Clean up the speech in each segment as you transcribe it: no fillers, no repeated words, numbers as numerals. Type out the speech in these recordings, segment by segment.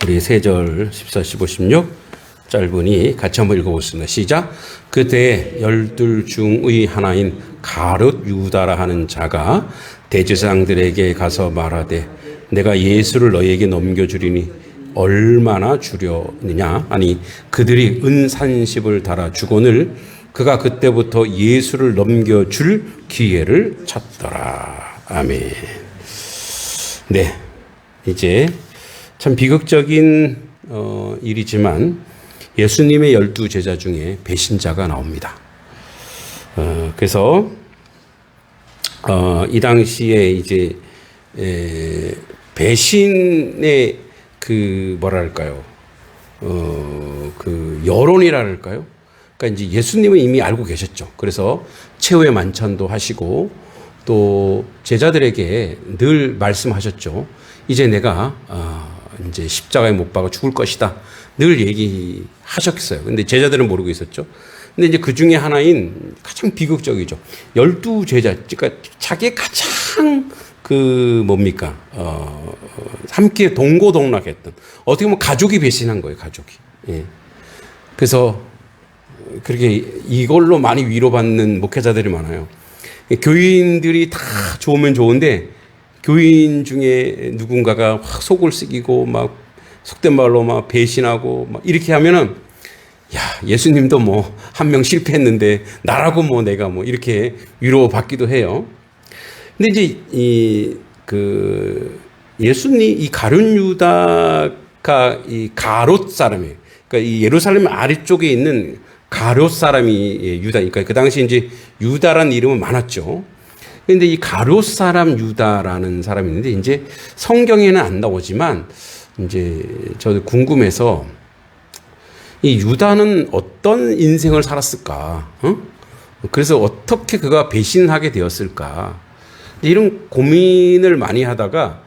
우리 세절 14, 15, 16 짧으니 같이 한번 읽어보겠습니다. 시작. 그때 12 중의 하나인 가룟 유다라 하는 자가 대제사장들에게 가서 말하되 내가 예수를 너희에게 넘겨주리니 얼마나 주려느냐. 아니 그들이 은산십을 달아 주거늘 그가 그때부터 예수를 넘겨줄 기회를 찾더라. 아멘. 네, 이제 참 비극적인 일이지만 예수님의 12 제자 중에 배신자가 나옵니다. 그래서 이 당시에 이제 배신의 그 뭐랄까요, 그 여론이랄까요. 그러니까 이제 예수님은 이미 알고 계셨죠. 그래서 최후의 만찬도 하시고 또 제자들에게 늘 말씀하셨죠. 이제 내가 이제 십자가에 못 박아 죽을 것이다. 늘 얘기하셨어요. 근데 제자들은 모르고 있었죠. 근데 이제 그 중에 하나인 가장 비극적이죠. 12 제자, 그러니까 자기의 가장 그 뭡니까? 함께 동고동락했던 어떻게 보면 가족이 배신한 거예요. 가족이. 예. 그래서 그렇게 이걸로 많이 위로받는 목회자들이 많아요. 교인들이 다 좋으면 좋은데 교인 중에 누군가가 확 속을 썩이고 막 속된 말로 막 배신하고 막 이렇게 하면은 야, 예수님도 뭐 한 명 실패했는데 나라고 뭐 내가 뭐 이렇게 위로받기도 해요. 근데 이제 예수님 이 가룟 유다가 이 가롯 사람이에요. 그러니까 이 예루살렘 아래쪽에 있는 가롯 사람이 유다니까 그 당시 이제 유다라는 이름은 많았죠. 그런데 이 가롯 사람 유다라는 사람이 있는데 이제 성경에는 안 나오지만 이제 저도 궁금해서 이 유다는 어떤 인생을 살았을까? 그래서 어떻게 그가 배신하게 되었을까? 이런 고민을 많이 하다가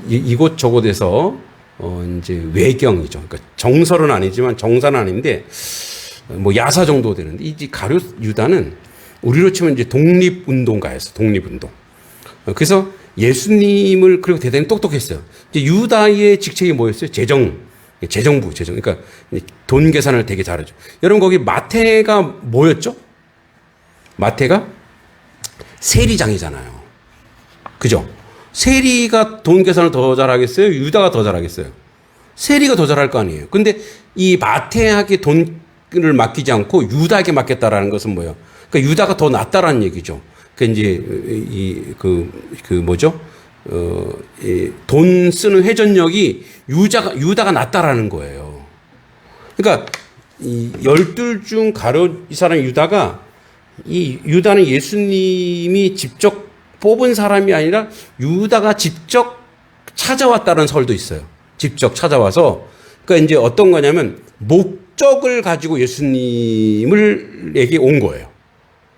이곳저곳에서 이제 외경이죠. 그러니까 정설은 아니지만 정사는 아닌데 뭐 야사 정도 되는데 이 가룟 유다는 우리로 치면 이제 독립운동가였어. 독립운동. 그래서 예수님을 그리고 대단히 똑똑했어요. 이제 유다의 직책이 뭐였어요? 재정부. 그러니까 돈 계산을 되게 잘하죠. 여러분 거기 마태가 뭐였죠? 마태가 세리장이잖아요. 그죠? 세리가 돈 계산을 더 잘하겠어요? 유다가 더 잘하겠어요? 세리가 더 잘할 거 아니에요. 근데 이 마태에게 돈을 맡기지 않고 유다에게 맡겼다라는 것은 뭐예요? 그러니까 유다가 더 낫다라는 얘기죠. 그 이제 뭐죠? 돈 쓰는 회전력이 유다가 낫다라는 거예요. 그러니까 이 12 중 가룟 이 사람 유다가 이 유다는 예수님이 직접 뽑은 사람이 아니라 유다가 직접 찾아왔다는 설도 있어요. 직접 찾아와서 그러니까 이제 어떤 거냐면 목적을 가지고 예수님을에게 온 거예요.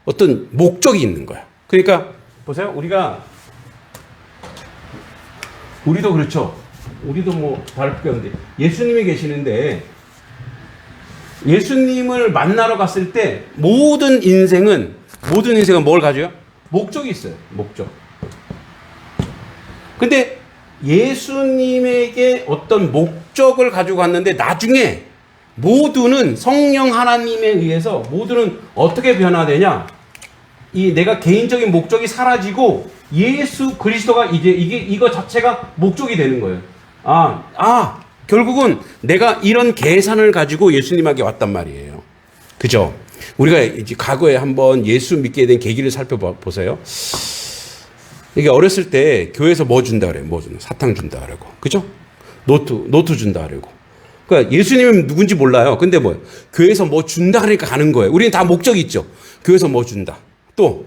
어떤 목적이 있는 거야. 그러니까 보세요. 우리도 그렇죠. 우리도 뭐 다를 게 없는데 예수님이 계시는데 예수님을 만나러 갔을 때 모든 인생은 뭘 가져요? 목적이 있어요. 목적. 근데 예수님에게 어떤 목적을 가지고 갔는데 나중에 모두는 성령 하나님에 의해서 모두는 어떻게 변화되냐? 이 내가 개인적인 목적이 사라지고 예수 그리스도가 이제 이거 자체가 목적이 되는 거예요. 결국은 내가 이런 계산을 가지고 예수님에게 왔단 말이에요. 그죠? 우리가 이제 과거에 한번 예수 믿게 된 계기를 살펴보세요. 이게 어렸을 때 교회에서 뭐 준다 그래요? 뭐 준다? 사탕 준다 그러고. 그죠? 노트 준다 그러고. 그러니까 예수님은 누군지 몰라요. 근데 뭐예요? 교회에서 뭐 준다 그러니까 가는 거예요. 우리는 다 목적이 있죠. 교회에서 뭐 준다. 또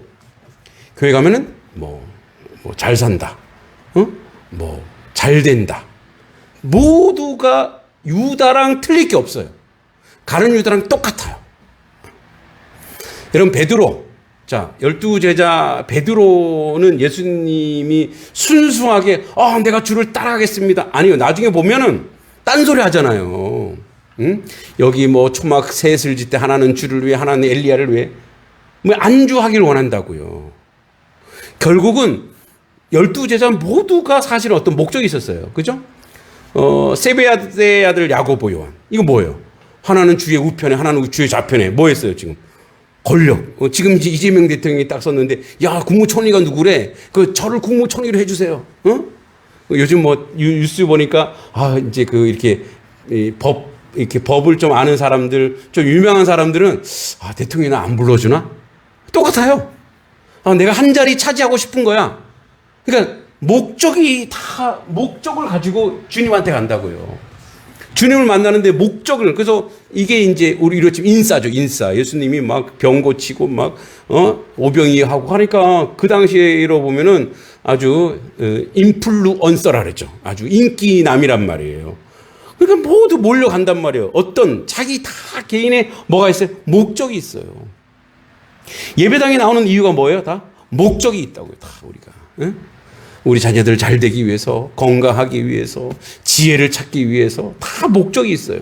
교회 가면은 뭐 잘 산다. 뭐 잘 된다. 모두가 유다랑 틀릴 게 없어요. 가룟 유다랑 똑같아요. 여러분 베드로. 자, 12 제자 베드로는 예수님이 순수하게 내가 주를 따라가겠습니다. 아니요. 나중에 보면은 딴소리 하잖아요. 응? 여기 뭐 초막 셋을 짓되 하나는 주를 위해 하나는 엘리야를 위해 뭐 안주하기를 원한다고요. 결국은 12 제자 모두가 사실 어떤 목적이 있었어요. 그죠? 세베야의 아들 야고보 요한. 이거 뭐예요? 하나는 주의 우편에, 하나는 주의 좌편에. 뭐 했어요, 지금? 권력. 지금 이재명 대통령이 딱 썼는데, 야, 국무총리가 누구래? 저를 국무총리로 해주세요. 요즘 뭐, 뉴스 보니까, 이제 이렇게, 이렇게 법을 좀 아는 사람들, 좀 유명한 사람들은, 대통령이 안 불러주나? 똑같아요. 내가 한 자리 차지하고 싶은 거야. 그러니까, 목적을 가지고 주님한테 간다고요. 주님을 만나는데 목적을, 그래서 이게 이제 우리 이렇지만 인싸죠, 인싸. 예수님이 막 병 고치고 막, 오병이하고 하니까 그 당시로 보면은 아주, 인플루언서라 그랬죠. 아주 인기남이란 말이에요. 그러니까 모두 몰려간단 말이에요. 어떤 자기 다 개인의 뭐가 있어요? 목적이 있어요. 예배당에 나오는 이유가 뭐예요? 다 목적이 있다고요. 다 우리가. 응? 우리 자녀들 잘 되기 위해서, 건강하기 위해서, 지혜를 찾기 위해서 다 목적이 있어요.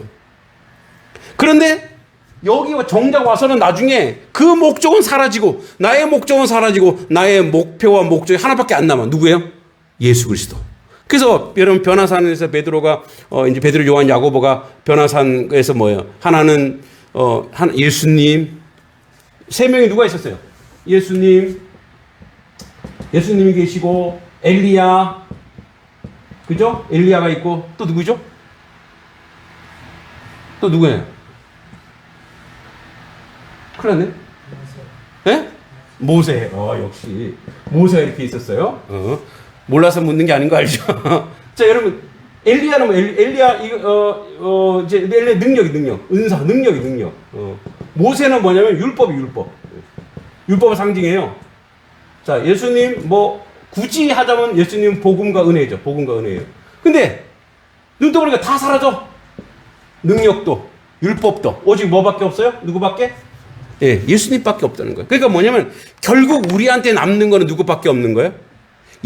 그런데 여기 정작 와서는 나중에 그 목적은 사라지고, 나의 목적은 사라지고, 나의 목표와 목적이 하나밖에 안 남아. 누구예요? 예수 그리스도. 그래서 여러분 변화산에서 베드로가 이제 베드로, 요한, 야고보가 변화산에서 뭐예요? 하나는 예수님, 세 명이 누가 있었어요? 예수님이 계시고 엘리야, 그죠? 엘리야가 있고 또 누구죠? 또 누구예요? 큰일 났네. 예? 모세. 역시 모세가 이렇게 있었어요. 몰라서 묻는 게 아닌 거 알죠? 자, 여러분, 엘리야는 뭐 엘리야 이제 엘리야 능력, 은사, 능력. 모세는 뭐냐면 율법을 상징해요. 자, 예수님 뭐 굳이 하자면 예수님 복음과 은혜죠. 복음과 은혜예요. 근데 눈 떠보니까 다 사라져. 능력도, 율법도. 오직 뭐밖에 없어요? 누구밖에? 예, 예수님밖에 없다는 거예요. 그러니까 뭐냐면 결국 우리한테 남는 거는 누구밖에 없는 거예요?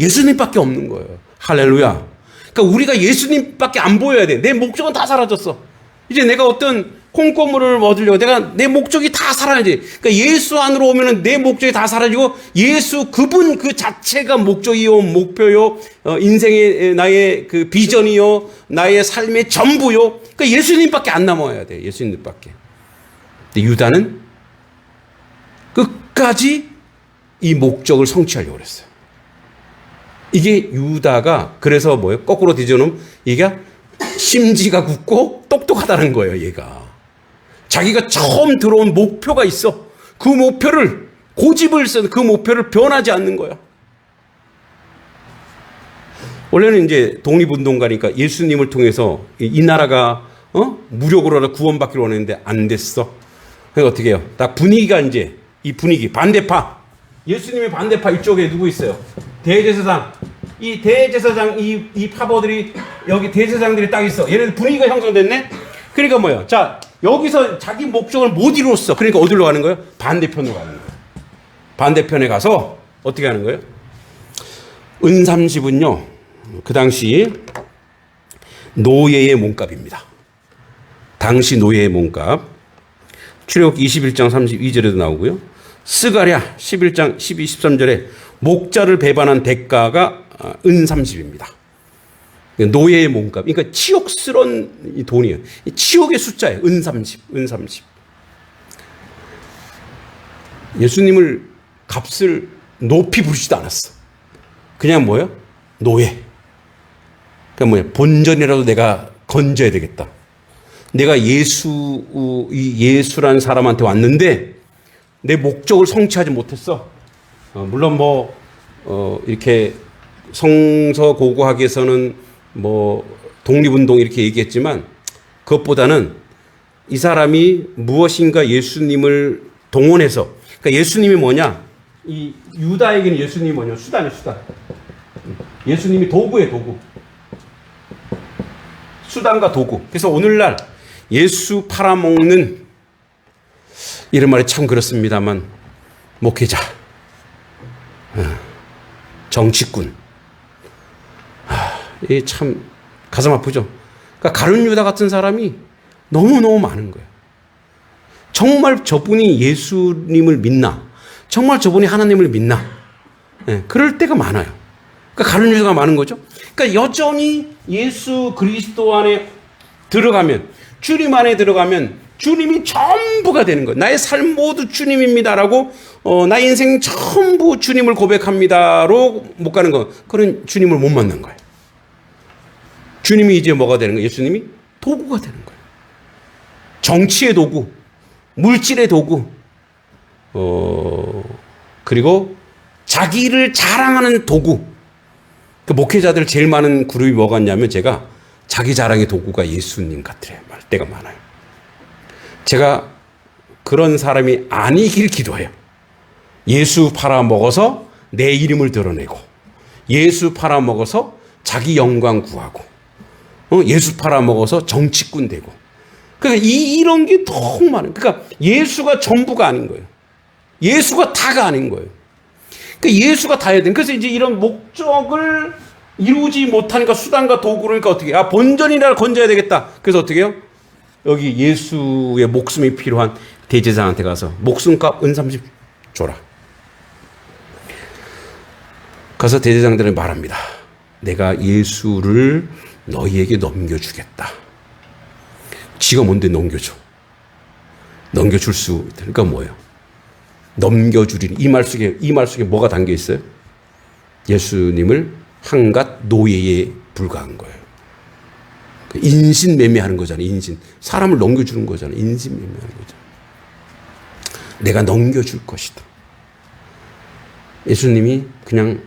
예수님밖에 없는 거예요. 할렐루야. 그러니까 우리가 예수님밖에 안 보여야 돼. 내 목적은 다 사라졌어. 이제 내가 어떤 콩고물을 얻으려고 내 목적이 다 사라지지. 그러니까 예수 안으로 오면은 내 목적이 다 사라지고 예수 그분 그 자체가 목적이요, 목표요, 인생의 나의 그 비전이요, 나의 삶의 전부요. 그러니까 예수님밖에 안 남아야 돼. 예수님밖에. 근데 유다는 끝까지 이 목적을 성취하려고 그랬어요. 이게 유다가 그래서 뭐예요? 거꾸로 뒤져놓으면 얘가 심지가 굳고 똑똑하다는 거예요. 얘가. 자기가 처음 들어온 목표가 있어. 그 목표를 고집을 써서 그 목표를 변하지 않는 거야. 원래는 이제 독립운동가니까 예수님을 통해서 이 나라가 무력으로 구원받기로 원했는데 안 됐어. 그래서 어떻게 해요? 딱 분위기가 이제 이 분위기 반대파. 예수님의 반대파 이쪽에 누구 있어요? 대제사장. 이 대제사장 이 파버들이 여기 대제사장들이 딱 있어. 얘네들 분위기가 형성됐네. 그러니까 뭐야? 자, 여기서 자기 목적을 못 이뤘어. 그러니까 어디로 가는 거예요? 반대편으로 가는 거예요. 반대편에 가서 어떻게 하는 거예요? 은30은요. 그 당시 노예의 몸값입니다. 당시 노예의 몸값. 출애굽 21장 32절에도 나오고요. 스가랴 11장 12, 13절에 목자를 배반한 대가가 은30입니다. 노예의 몸값. 그러니까 치욕스러운 돈이에요. 치욕의 숫자예요. 은30. 예수님을 값을 높이 부르지도 않았어. 그냥 뭐예요? 노예. 그러니까 뭐예요? 본전이라도 내가 건져야 되겠다. 내가 예수란 사람한테 왔는데 내 목적을 성취하지 못했어. 물론 이렇게 성서고고학에서는 독립운동 이렇게 얘기했지만 그것보다는 이 사람이 무엇인가 예수님을 동원해서, 그러니까 예수님이 뭐냐? 이 유다에게는 예수님이 뭐냐? 수단이에요, 수단. 예수님이 도구예요, 도구. 수단과 도구. 그래서 오늘날 예수 팔아먹는, 이런 말이 참 그렇습니다만, 목회자, 정치꾼, 이게 참 가슴 아프죠. 그러니까 가룟 유다 같은 사람이 너무너무 많은 거예요. 정말 저분이 예수님을 믿나? 정말 저분이 하나님을 믿나? 그럴 때가 많아요. 그러니까 가룟 유다가 많은 거죠. 그러니까 여전히 예수 그리스도 안에 들어가면, 주님 안에 들어가면 주님이 전부가 되는 거예요. 나의 삶 모두 주님입니다라고 나의 인생 전부 주님을 고백합니다로 못 가는 거, 그런 주님을 못 만난 거예요. 주님이 이제 뭐가 되는 거예요? 예수님이 도구가 되는 거예요. 정치의 도구, 물질의 도구, 그리고 자기를 자랑하는 도구. 그 목회자들 제일 많은 그룹이 뭐가 있냐면, 제가 자기 자랑의 도구가 예수님 같으래요. 말 때가 많아요. 제가 그런 사람이 아니길 기도해요. 예수 팔아먹어서 내 이름을 드러내고, 예수 팔아먹어서 자기 영광 구하고, 예수 팔아먹어서 정치꾼 되고. 그러니까 이런 게 너무 많아요. 그러니까 예수가 전부가 아닌 거예요. 예수가 다가 아닌 거예요. 그러니까 예수가 다야 돼. 그래서 이제 이런 목적을 이루지 못하니까 수단과 도구를, 그러니까 어떻게, 본전이라를 건져야 되겠다. 그래서 어떻게 해요? 여기 예수의 목숨이 필요한 대제사장한테 가서 목숨값 은 30 줘라. 가서 대제사장들은 말합니다. 내가 예수를 너희에게 넘겨주겠다. 지가 뭔데 넘겨줘? 넘겨줄 수, 그러니까 뭐예요? 넘겨주리니. 이 말 속에 뭐가 담겨 있어요? 예수님을 한갓 노예에 불과한 거예요. 인신매매하는 거잖아요. 인신. 사람을 넘겨주는 거잖아요. 인신매매하는 거죠. 내가 넘겨줄 것이다. 예수님이 그냥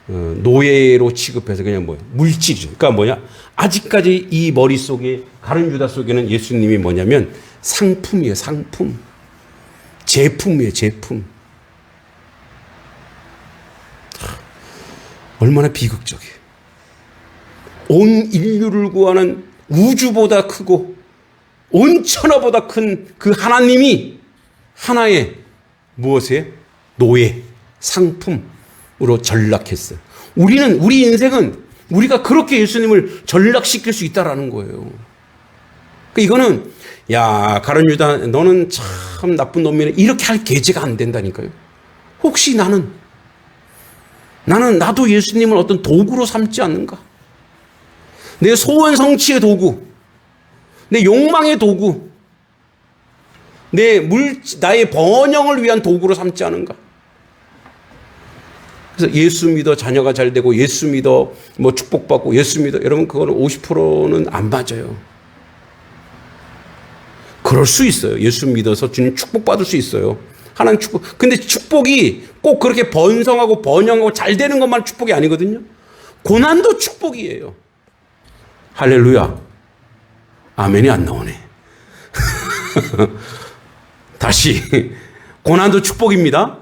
노예로 취급해서 그냥 뭐예요? 물질이죠. 그러니까 뭐냐? 아직까지 이 머릿속에, 가룟 유다 속에는 예수님이 뭐냐면 상품이에요. 상품. 제품이에요. 제품. 얼마나 비극적이에요. 온 인류를 구하는 우주보다 크고 온 천하보다 큰 그 하나님이 하나의 무엇이에요? 노예, 상품으로 전락했어요. 우리 인생은 우리가 그렇게 예수님을 전락시킬 수 있다라는 거예요. 그러니까 이거는, 야, 가룟 유다, 너는 참 나쁜 놈이네, 이렇게 할 계제가 안 된다니까요. 혹시 나도 예수님을 어떤 도구로 삼지 않는가? 내 소원 성취의 도구, 내 욕망의 도구, 나의 번영을 위한 도구로 삼지 않은가? 그래서 예수 믿어 자녀가 잘 되고, 예수 믿어 뭐 축복받고, 예수 믿어, 여러분, 그거는 50%는 안 맞아요. 그럴 수 있어요. 예수 믿어서 주님 축복받을 수 있어요. 하나님 축복. 근데 축복이 꼭 그렇게 번성하고 번영하고 잘 되는 것만 축복이 아니거든요. 고난도 축복이에요. 할렐루야. 아멘이 안 나오네. 다시. 고난도 축복입니다.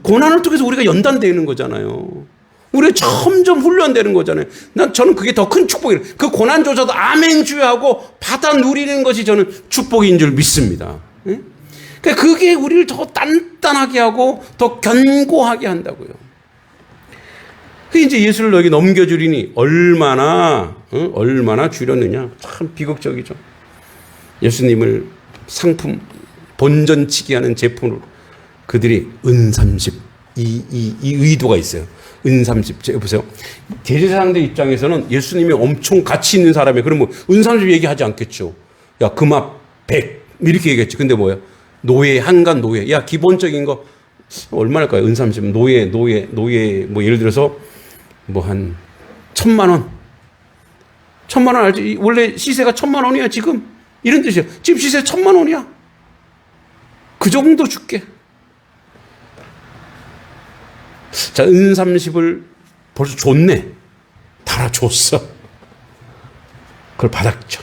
고난을 통해서 우리가 연단되는 거잖아요. 우리가 점점 훈련되는 거잖아요. 저는 그게 더 큰 축복이에요. 그 고난조차도 아멘 주여 하고 받아 누리는 것이 저는 축복인 줄 믿습니다. 그러니까 그게 우리를 더 단단하게 하고 더 견고하게 한다고요. 그 이제 예수를 너에게 넘겨주리니 얼마나 주려느냐. 참 비극적이죠. 예수님을 상품, 본전치기 하는 제품으로 그들이 은 30, 이 의도가 있어요. 은 30. 보세요. 대제사장들 입장에서는 예수님이 엄청 가치 있는 사람이에요. 그러면 은 30 얘기하지 않겠죠. 야, 금압 100 이렇게 얘기했지. 근데 뭐야? 노예, 한간 노예. 야, 기본적인 거 얼마일까요? 은 30. 노예 뭐 예를 들어서 뭐 한 1,000만 원. 1,000만 원 알지? 원래 시세가 1,000만 원이야, 지금. 이런 뜻이야. 지금 시세 1,000만 원이야. 그 정도 줄게. 자, 은 30을 벌써 줬네. 달아줬어. 그걸 받았죠.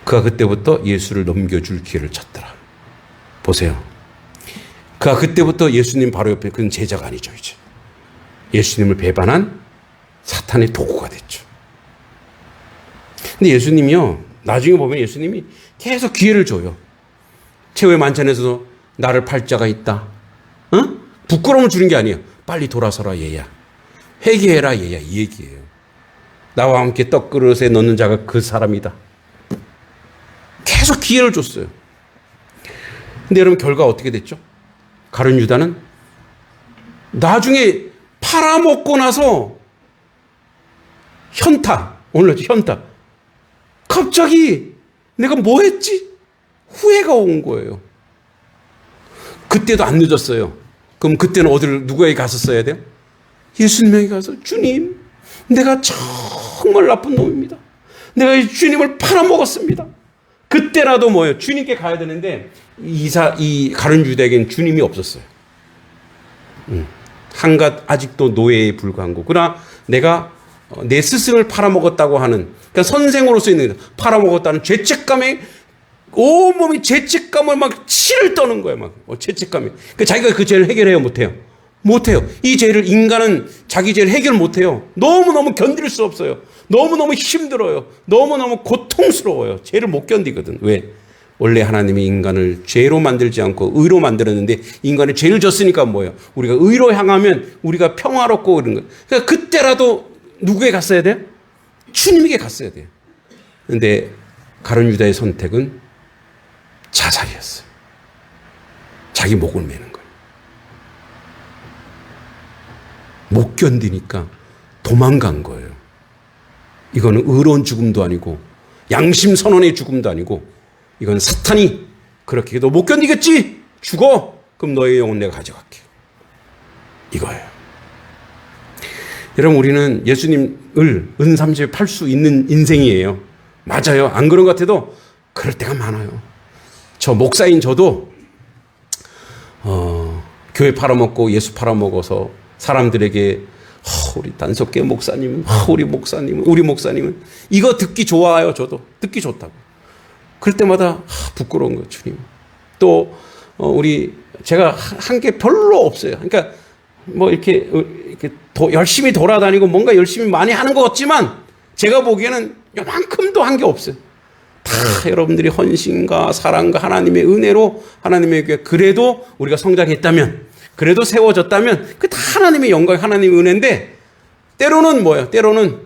그가 그때부터 예수를 넘겨줄 기회를 찾더라. 보세요. 그가 그때부터 예수님 바로 옆에, 그는 제자가 아니죠, 이제. 예수님을 배반한 사탄의 도구가 됐죠. 근데 예수님이요, 나중에 보면 예수님이 계속 기회를 줘요. 최후의 만찬에서도 나를 팔 자가 있다. 응? 부끄러움을 주는 게 아니에요. 빨리 돌아서라, 얘야. 회개해라, 얘야. 이 얘기예요. 나와 함께 떡그릇에 넣는 자가 그 사람이다. 계속 기회를 줬어요. 근데 여러분, 결과 어떻게 됐죠? 가룟 유다는 나중에 팔아먹고 나서 오늘 현타. 갑자기 내가 뭐 했지? 후회가 온 거예요. 그때도 안 늦었어요. 그럼 그때는 누구에게 갔었어야 돼요? 예수님에게 가서, 주님, 내가 정말 나쁜 놈입니다. 내가 이 주님을 팔아먹었습니다. 그때라도 뭐예요? 주님께 가야 되는데, 이 가룟 유다에게는 주님이 없었어요. 한갓 아직도 노예에 불과한 거. 그러나 내가 내 스승을 팔아먹었다고 하는, 그러니까 선생으로서 있는, 팔아먹었다는 죄책감에 온몸이 죄책감을 막 치를 떠는 거예요. 막 죄책감이. 그러니까 자기가 그 죄를 해결해요? 못해요? 못해요. 이 죄를, 인간은 자기 죄를 해결 못해요. 너무너무 견딜 수 없어요. 너무너무 힘들어요. 너무너무 고통스러워요. 죄를 못 견디거든. 왜? 원래 하나님이 인간을 죄로 만들지 않고 의로 만들었는데, 인간이 죄를 졌으니까 뭐예요? 우리가 의로 향하면 우리가 평화롭고 그런 거예요. 그러니까 그때라도 누구에게 갔어야 돼요? 주님에게 갔어야 돼요. 그런데 가룟 유다의 선택은 자살이었어요. 자기 목을 매는 거예요. 못 견디니까 도망간 거예요. 이거는 의로운 죽음도 아니고 양심 선언의 죽음도 아니고, 이건 사탄이 그렇게 너 못 견디겠지? 죽어. 그럼 너의 영혼 내가 가져갈게. 이거예요. 여러분, 우리는 예수님을 은삼십에 팔 수 있는 인생이에요. 맞아요. 안 그런 것 같아도 그럴 때가 많아요. 저 목사인 저도 교회 팔아먹고 예수 팔아먹어서 사람들에게 우리 단석계 목사님은, 우리 목사님은 이거 듣기 좋아요. 저도 듣기 좋다고. 그럴 때마다 부끄러운 거예요. 주님. 또 제가 한 게 별로 없어요. 그러니까 뭐 이렇게 열심히 돌아다니고 뭔가 열심히 많이 하는 것 같지만, 제가 보기에는 요만큼도 한 게 없어요. 다 여러분들이 헌신과 사랑과 하나님의 은혜로, 하나님에게 그래도 우리가 성장했다면, 그래도 세워졌다면, 그 다 하나님의 영광, 하나님의 은혜인데, 때로는 뭐예요? 때로는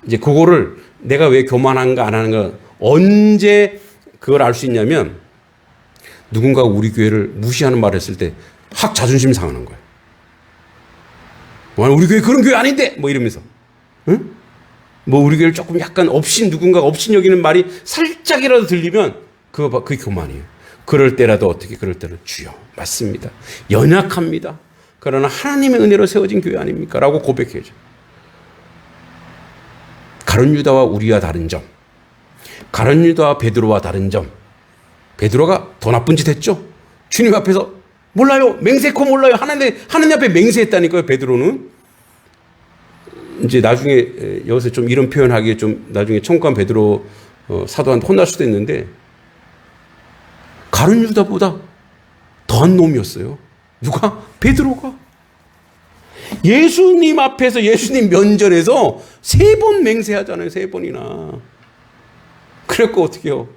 이제 그거를 내가 왜 교만한가 안 하는가, 언제 그걸 알 수 있냐면, 누군가가 우리 교회를 무시하는 말을 했을 때 확 자존심 상하는 거예요. 우리 교회 그런 교회 아닌데! 뭐 이러면서. 응? 뭐 우리 교회를 조금 약간 누군가가 업신 여기는 말이 살짝이라도 들리면 그게 교만이에요. 그럴 때라도 그럴 때는 주여, 맞습니다. 연약합니다. 그러나 하나님의 은혜로 세워진 교회 아닙니까? 라고 고백해야죠. 가룟 유다와 우리와 다른 점, 가룟 유다와 베드로와 다른 점, 베드로가 더 나쁜 짓 했죠. 주님 앞에서 몰라요, 맹세코 몰라요. 하나님 앞에 맹세했다니까요. 베드로는 이제 나중에 여기서 좀 이런 표현하기에 좀 나중에 청구한 베드로 사도한테 혼날 수도 있는데, 가룟 유다보다 더한 놈이었어요. 누가? 베드로가. 예수님 앞에서, 예수님 면전에서 3번 맹세하잖아요. 3번이나. 그랬고 어떻게 해요?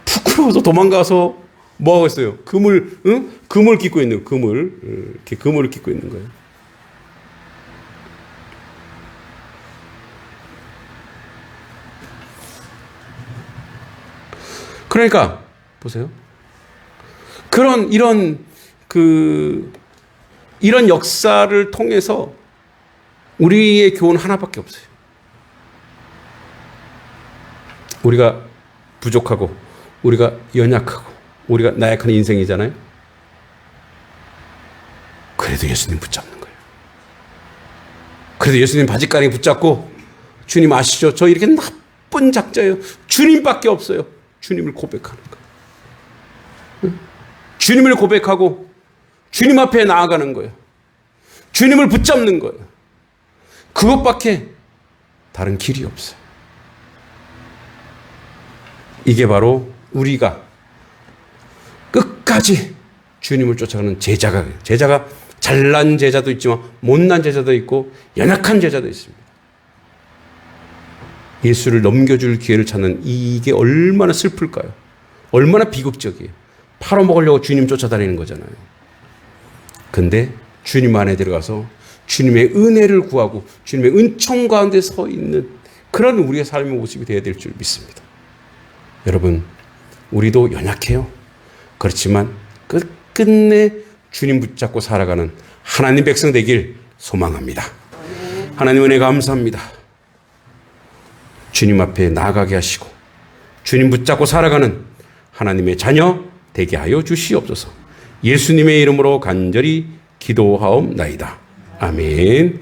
부끄러워서 도망가서 뭐 하고 있어요? 금을 깃고 있는 거예요. 이렇게 금을 깃고 있는 거예요. 그러니까 보세요. 이런 역사를 통해서 우리의 교훈 하나밖에 없어요. 우리가 부족하고, 우리가 연약하고, 우리가 나약한 인생이잖아요. 그래도 예수님 붙잡는 거예요. 그래도 예수님 바지가랑이 붙잡고, 주님 아시죠? 저 이렇게 나쁜 작자예요. 주님밖에 없어요. 주님을 고백하는 거예요. 주님을 고백하고 주님 앞에 나아가는 거예요. 주님을 붙잡는 거예요. 그것밖에 다른 길이 없어요. 이게 바로 우리가 끝까지 주님을 쫓아가는 제자가 잘난 제자도 있지만 못난 제자도 있고 연약한 제자도 있습니다. 예수를 넘겨줄 기회를 찾는 이게 얼마나 슬플까요? 얼마나 비극적이에요. 팔아먹으려고 주님 쫓아다니는 거잖아요. 근데 주님 안에 들어가서 주님의 은혜를 구하고 주님의 은총 가운데 서 있는 그런 우리의 삶의 모습이 되어야 될 줄 믿습니다. 여러분, 우리도 연약해요. 그렇지만 끝끝내 주님 붙잡고 살아가는 하나님 백성 되길 소망합니다. 하나님 은혜 감사합니다. 주님 앞에 나아가게 하시고 주님 붙잡고 살아가는 하나님의 자녀 되게 하여 주시옵소서. 예수님의 이름으로 간절히 기도하옵나이다. 아멘.